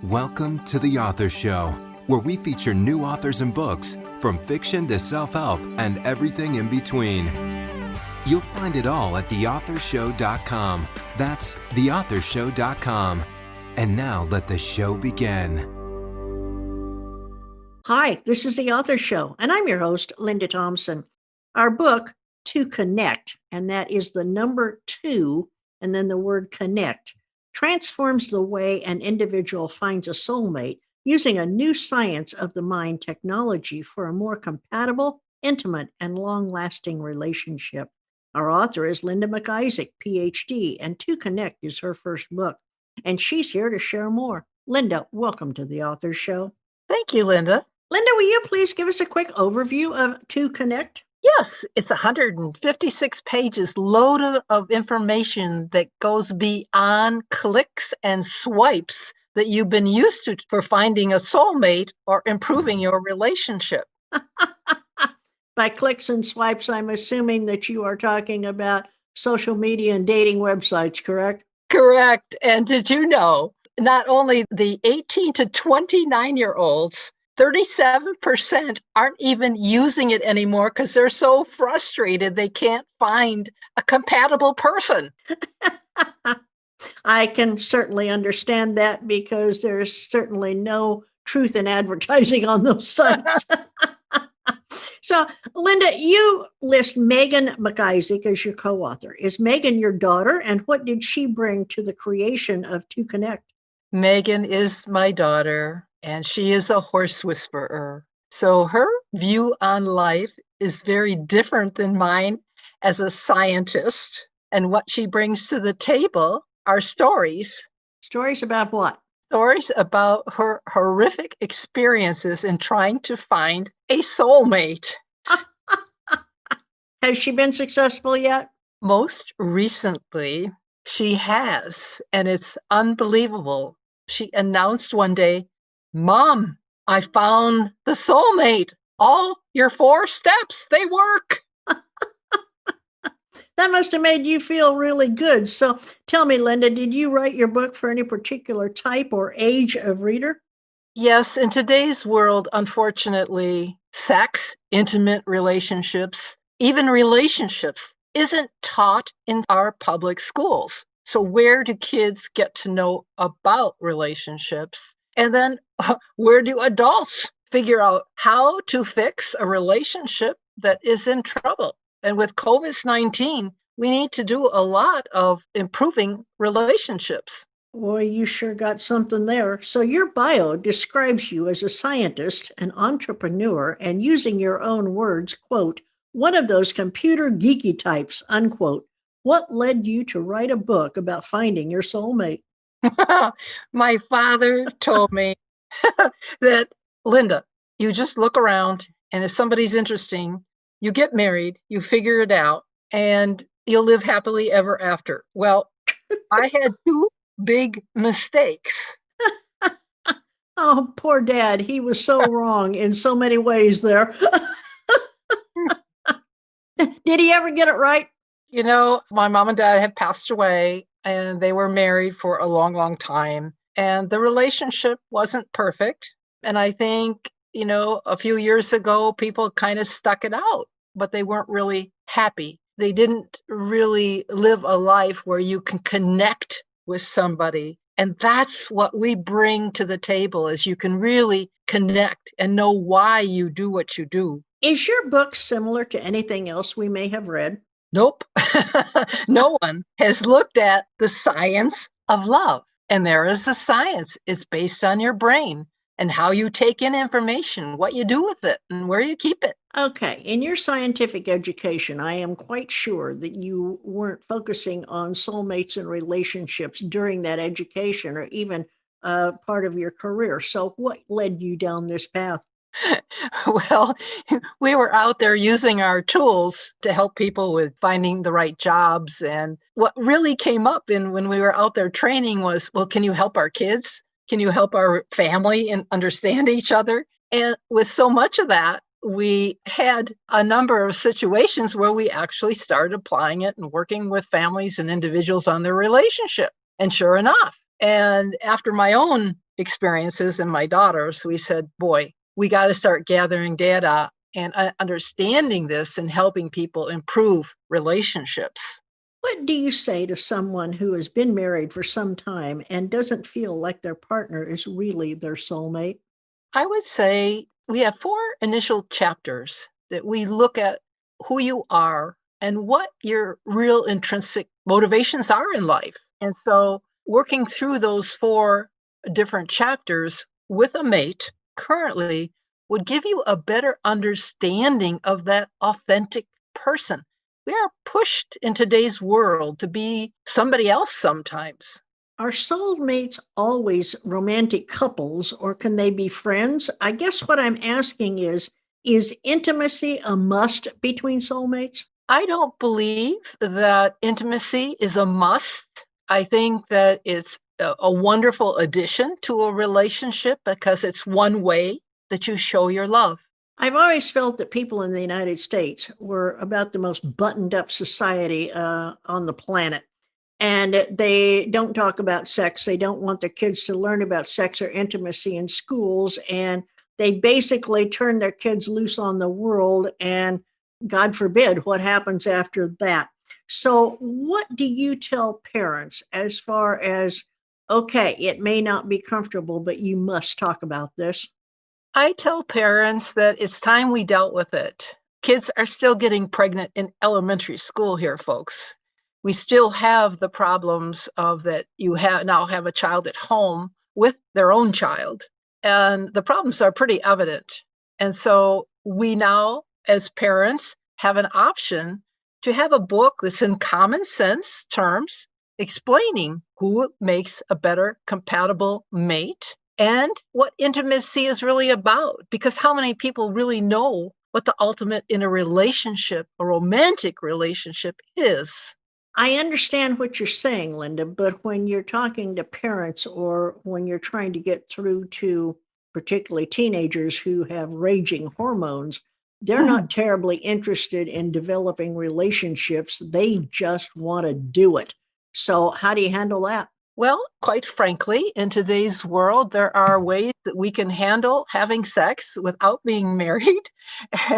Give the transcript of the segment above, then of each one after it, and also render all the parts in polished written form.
Welcome to The Author Show, where we feature new authors and books, from fiction to self-help and everything in between. You'll find it all at theauthorshow.com. That's theauthorshow.com. And now let the show begin. Hi, this is The Author Show, and I'm your host, Linda Thompson. Our book, 2Connect, and that is the number 2 and then the word connect, transforms the way an individual finds a soulmate using a new science of the mind technology for a more compatible, intimate, and long-lasting relationship. Our author is Linda McIsaac, Ph.D., and 2Connect is her first book, and she's here to share more. Linda, welcome to The Author Show. Thank you, Linda. Linda, will you please give us a quick overview of 2Connect? Yes, it's 156 pages loaded of information that goes beyond clicks and swipes that you've been used to for finding a soulmate or improving your relationship. By clicks and swipes, I'm assuming that you are talking about social media and dating websites, correct? Correct. And did you know, not only the 18 to 29-year-olds, 37% aren't even using it anymore because they're so frustrated they can't find a compatible person. I can certainly understand that because there's certainly no truth in advertising on those sites. So, Linda, you list Megan McIsaac as your co-author. Is Megan your daughter, and what did she bring to the creation of 2Connect? Megan is my daughter, and she is a horse whisperer. So her view on life is very different than mine as a scientist. And what she brings to the table are stories. Stories about what? Stories about her horrific experiences in trying to find a soulmate. Has she been successful yet? Most recently, she has, and it's unbelievable. She announced one day, "Mom, I found the soulmate. All your 4 steps, they work." That must have made you feel really good. So tell me, Linda, did you write your book for any particular type or age of reader? Yes, in today's world, unfortunately, sex, intimate relationships, even relationships isn't taught in our public schools. So where do kids get to know about relationships? And then where do adults figure out how to fix a relationship that is in trouble? And with COVID-19, we need to do a lot of improving relationships. Boy, you sure got something there. So your bio describes you as a scientist, an entrepreneur, and using your own words, quote, one of those computer geeky types, unquote. What led you to write a book about finding your soulmate? My father told me that, Linda, you just look around, and if somebody's interesting, you get married, you figure it out, and you'll live happily ever after. Well, I had 2 big mistakes. Oh, poor Dad. He was so wrong in so many ways there. Did he ever get it right? You know, my mom and dad have passed away, and they were married for a long, long time. And the relationship wasn't perfect. And I think, a few years ago, people kind of stuck it out, but they weren't really happy. They didn't really live a life where you can connect with somebody. And that's what we bring to the table, is you can really connect and know why you do what you do. Is your book similar to anything else we may have read? Nope. No one has looked at the science of love. And there is a science. It's based on your brain and how you take in information, what you do with it, and where you keep it. Okay. In your scientific education, I am quite sure that you weren't focusing on soulmates and relationships during that education or even part of your career. So what led you down this path? Well, we were out there using our tools to help people with finding the right jobs. And what really came up when we were out there training was, well, can you help our kids? Can you help our family and understand each other? And with so much of that, we had a number of situations where we actually started applying it and working with families and individuals on their relationship. And sure enough, And after my own experiences and my daughter's, we said, boy, we got to start gathering data and understanding this and helping people improve relationships. What do you say to someone who has been married for some time and doesn't feel like their partner is really their soulmate? I would say we have 4 initial chapters that we look at who you are and what your real intrinsic motivations are in life. And so working through those 4 different chapters with a mate currently would give you a better understanding of that authentic person. We are pushed in today's world to be somebody else sometimes. Are soulmates always romantic couples or can they be friends? I guess what I'm asking is intimacy a must between soulmates? I don't believe that intimacy is a must. I think that it's a wonderful addition to a relationship because it's one way that you show your love. I've always felt that people in the United States were about the most buttoned up society on the planet. And they don't talk about sex. They don't want their kids to learn about sex or intimacy in schools. And they basically turn their kids loose on the world. And God forbid what happens after that. So, what do you tell parents as far as, okay, it may not be comfortable, but you must talk about this? I tell parents that it's time we dealt with it. Kids are still getting pregnant in elementary school here, folks. We still have the problems of that you now have a child at home with their own child, and the problems are pretty evident. And so we now, as parents, have an option to have a book that's in common sense terms explaining who makes a better compatible mate and what intimacy is really about. Because how many people really know what the ultimate in a relationship, a romantic relationship, is? I understand what you're saying, Linda, but when you're talking to parents or when you're trying to get through to particularly teenagers who have raging hormones, they're not terribly interested in developing relationships. They just want to do it. So, how do you handle that? Well, quite frankly, in today's world, there are ways that we can handle having sex without being married,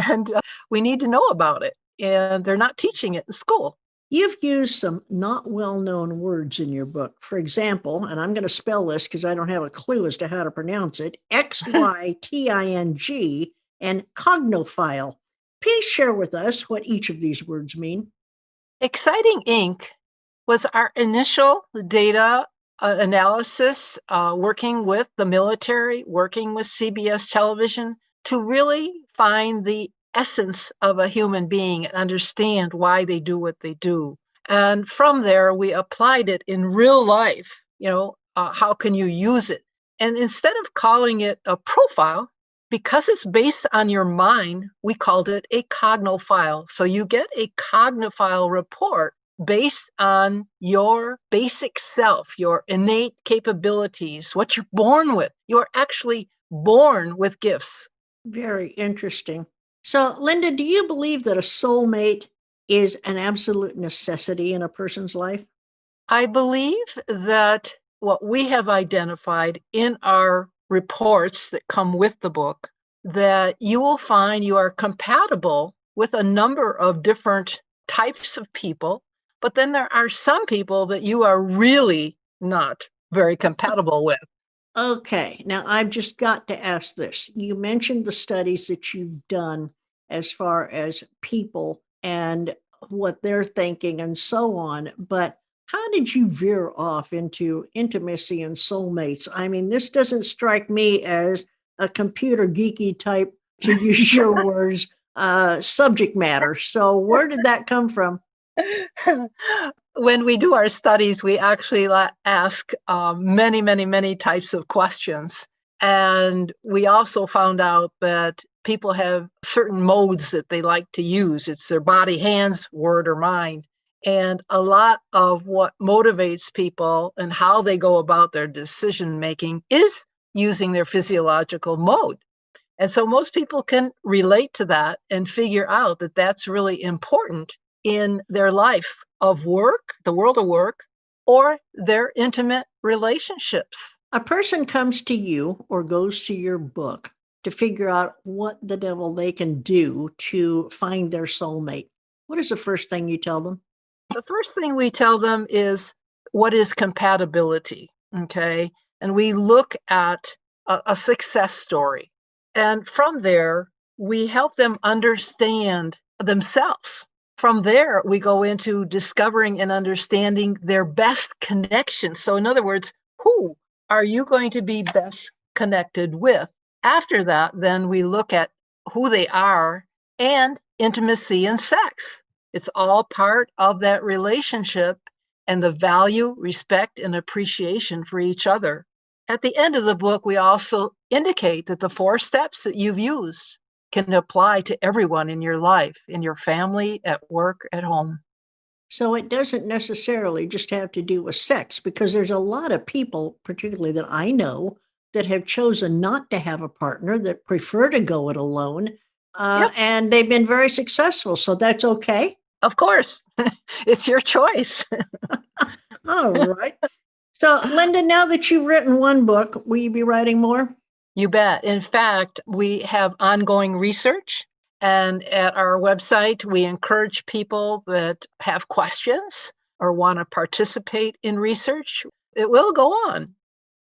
and we need to know about it. And they're not teaching it in school. You've used some not well known words in your book. For example, and I'm going to spell this because I don't have a clue as to how to pronounce it, XYTING and cognophile. Please share with us what each of these words mean. Exciting Inc. was our initial data analysis, working with the military, working with CBS television to really find the essence of a human being and understand why they do what they do. And from there, we applied it in real life. How can you use it? And instead of calling it a profile, because it's based on your mind, we called it a cognophile. So you get a cognophile report based on your basic self, your innate capabilities, what you're born with. You're actually born with gifts. Very interesting. So, Linda, do you believe that a soulmate is an absolute necessity in a person's life? I believe that what we have identified in our reports that come with the book, that you will find you are compatible with a number of different types of people, but then there are some people that you are really not very compatible with. Okay, now I've just got to ask this. You mentioned the studies that you've done as far as people and what they're thinking and so on, but how did you veer off into intimacy and soulmates? I mean, this doesn't strike me as a computer geeky type, to use your words, subject matter. So, where did that come from? When we do our studies, we actually ask many, many, many types of questions. And we also found out that people have certain modes that they like to use. It's their body, hands, word, or mind. And a lot of what motivates people and how they go about their decision making is using their physiological mode. And so most people can relate to that and figure out that that's really important in their life of work, the world of work, or their intimate relationships. A person comes to you or goes to your book to figure out what the devil they can do to find their soulmate. What is the first thing you tell them? The first thing we tell them is what is compatibility, okay? And we look at a success story. And from there, we help them understand themselves. From there, we go into discovering and understanding their best connection. So, in other words, who are you going to be best connected with? After that, then we look at who they are and intimacy and sex. It's all part of that relationship and the value, respect, and appreciation for each other. At the end of the book, we also indicate that the 4 steps that you've used can apply to everyone in your life, in your family, at work, at home. So it doesn't necessarily just have to do with sex, because there's a lot of people, particularly that I know, that have chosen not to have a partner, that prefer to go it alone, Yep, and they've been very successful. So that's okay. of course. It's your choice. All right. So, Linda, now that you've written one book, will you be writing more? You bet. In fact, we have ongoing research, and at our website, we encourage people that have questions or want to participate in research. It will go on.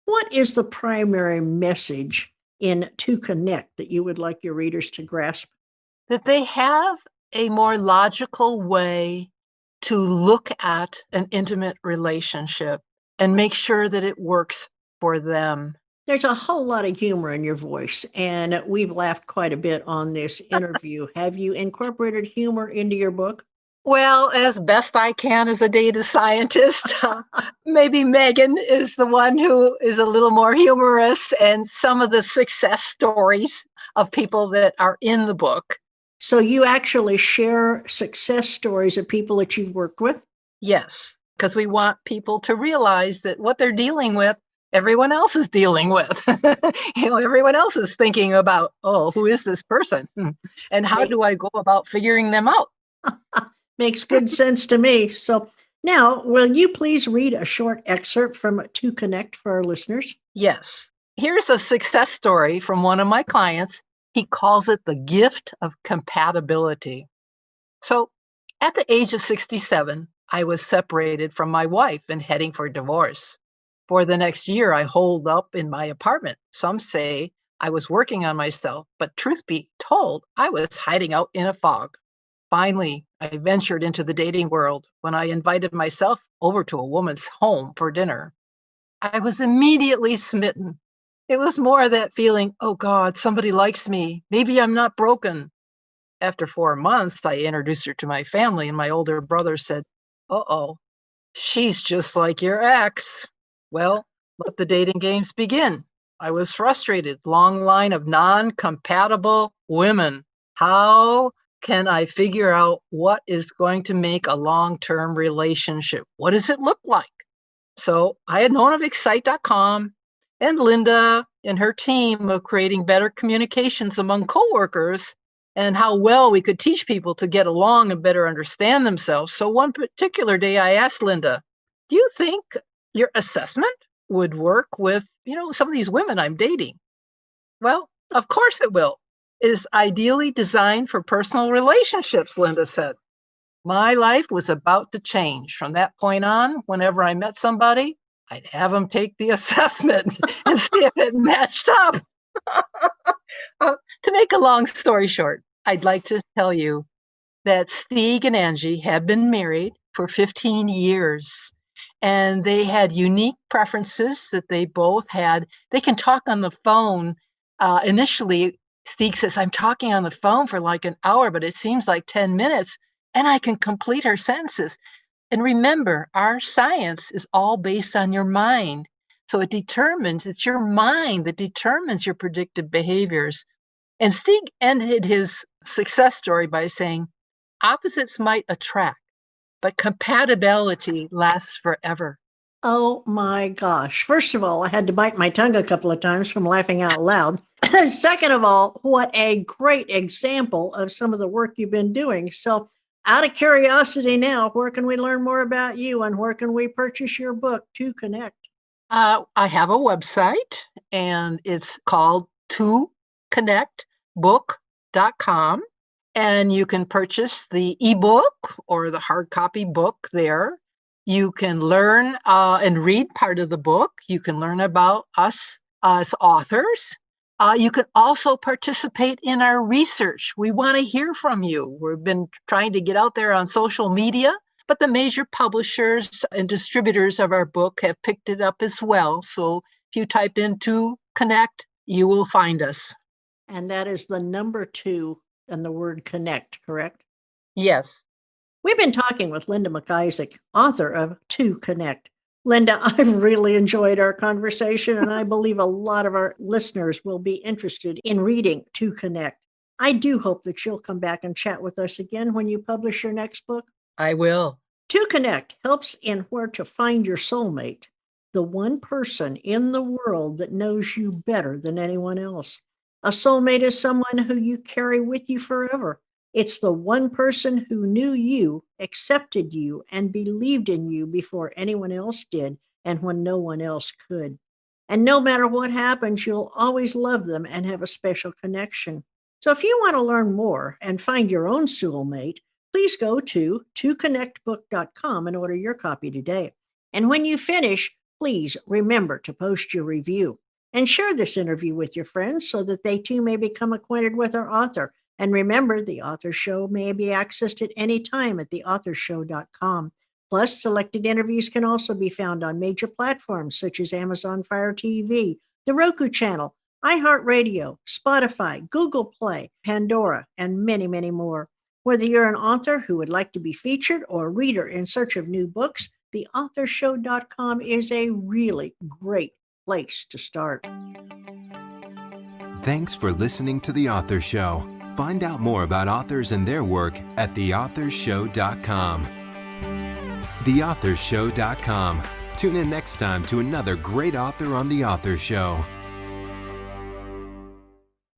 What is the primary message in 2Connect that you would like your readers to grasp? That they have a more logical way to look at an intimate relationship and make sure that it works for them. There's a whole lot of humor in your voice, and we've laughed quite a bit on this interview. Have you incorporated humor into your book? Well, as best I can as a data scientist, maybe Megan is the one who is a little more humorous, and some of the success stories of people that are in the book. So you actually share success stories of people that you've worked with? Yes, because we want people to realize that what they're dealing with, everyone else is dealing with. Everyone else is thinking about, oh, who is this person? And how do I go about figuring them out? Makes good sense to me. So now, will you please read a short excerpt from 2Connect for our listeners? Yes. Here's a success story from one of my clients. He calls it the gift of compatibility. So, at the age of 67, I was separated from my wife and heading for divorce. For the next year, I holed up in my apartment. Some say I was working on myself, but truth be told, I was hiding out in a fog. Finally, I ventured into the dating world when I invited myself over to a woman's home for dinner. I was immediately smitten. It was more that feeling, oh God, somebody likes me. Maybe I'm not broken. After 4 months, I introduced her to my family, and my older brother said, uh-oh, she's just like your ex. Well, let the dating games begin. I was frustrated. Long line of non-compatible women. How can I figure out what is going to make a long-term relationship? What does it look like? So I had known of Excite.com and Linda and her team of creating better communications among coworkers and how well we could teach people to get along and better understand themselves. So one particular day I asked Linda, do you think your assessment would work with, some of these women I'm dating? Well, of course it will. It is ideally designed for personal relationships, Linda said. My life was about to change. From that point on, whenever I met somebody, I'd have them take the assessment and see if it matched up. To make a long story short, I'd like to tell you that Stieg and Angie have been married for 15 years, and they had unique preferences that they both had. They can talk on the phone. Initially, Stieg says, I'm talking on the phone for like an hour, but it seems like 10 minutes, and I can complete her sentences. And remember, our science is all based on your mind. So it's your mind that determines your predictive behaviors. And Stieg ended his success story by saying, opposites might attract, but compatibility lasts forever. Oh my gosh. First of all, I had to bite my tongue a couple of times from laughing out loud. Second of all, what a great example of some of the work you've been doing. So, out of curiosity now, where can we learn more about you and where can we purchase your book, 2Connect? I have a website, and it's called 2connectbook.com. And you can purchase the ebook or the hard copy book there. You can learn and read part of the book. You can learn about us as authors. You can also participate in our research. We want to hear from you. We've been trying to get out there on social media, but the major publishers and distributors of our book have picked it up as well. So if you type in 2Connect, you will find us. And that is the number 2 and the word connect, correct? Yes. We've been talking with Linda McIsaac, author of 2Connect. Linda, I've really enjoyed our conversation, and I believe a lot of our listeners will be interested in reading 2Connect. I do hope that you'll come back and chat with us again when you publish your next book. I will. 2Connect helps in where to find your soulmate, the one person in the world that knows you better than anyone else. A soulmate is someone who you carry with you forever. It's the one person who knew you, accepted you, and believed in you before anyone else did and when no one else could. And no matter what happens, you'll always love them and have a special connection. So if you want to learn more and find your own soulmate, please go to 2connectbook.com and order your copy today. And when you finish, please remember to post your review and share this interview with your friends so that they too may become acquainted with our author. And remember, the Author Show may be accessed at any time at theauthorshow.com. Plus, selected interviews can also be found on major platforms such as Amazon Fire TV, the Roku channel, iHeartRadio, Spotify, Google Play, Pandora, and many, many more. Whether you're an author who would like to be featured or a reader in search of new books, theauthorshow.com is a really great place to start. Thanks for listening to The Author Show. Find out more about authors and their work at theauthorshow.com. Theauthorshow.com. Tune in next time to another great author on The Author Show.